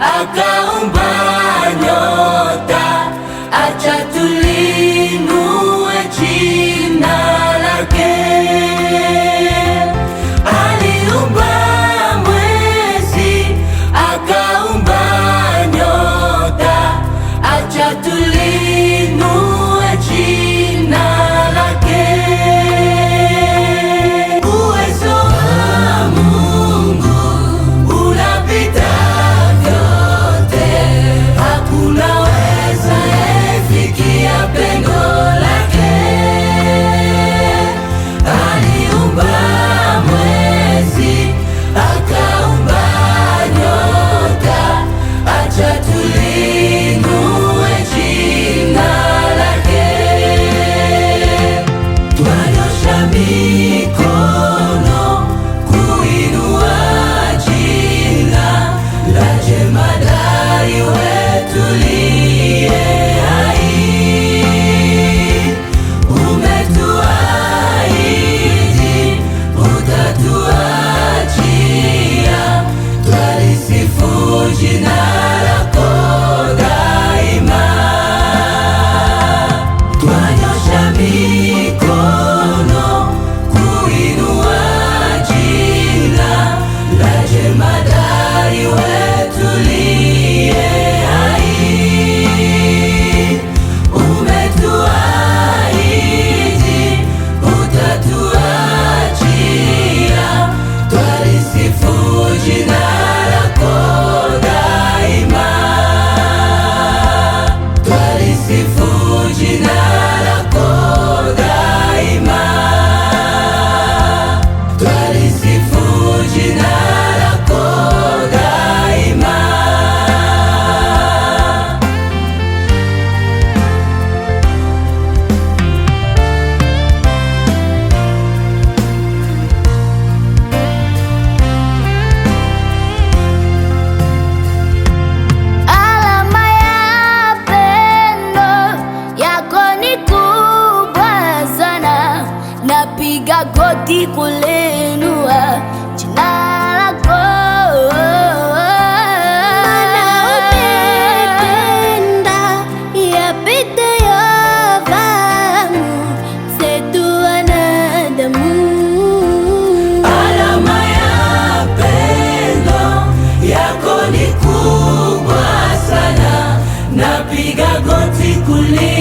akaumba nyota, acha tulinue jina lake. Aliumba mwezi, akaumba nyota, acha tulinue jina lake. Uwezo wa Mungu unapita vyote, hakuna weza fikia pendo lake. Aliumba mwezi, akaumba nyota, acha tulinue jina lake. Twanyosha mikono kuinua jina la jemadari wetu liye hai. Umetuahidi utatuachia, twalisifu jina lako daima. Twanyosha mikono kuinua jina la jemadari wetu liye hai. Umetuahidi utatuachia, twalisifu jina lako daima. Twalisifu jina lako daima. Twalisifu jina lako daima. Alama ya pendo yako ni kubwa sana, napiga goti kulinua jina lako. Wanaopenda yapite yafahamu, zetu wanadamu. Alama ya pendo yako ni kubwa sana, napiga goti kulia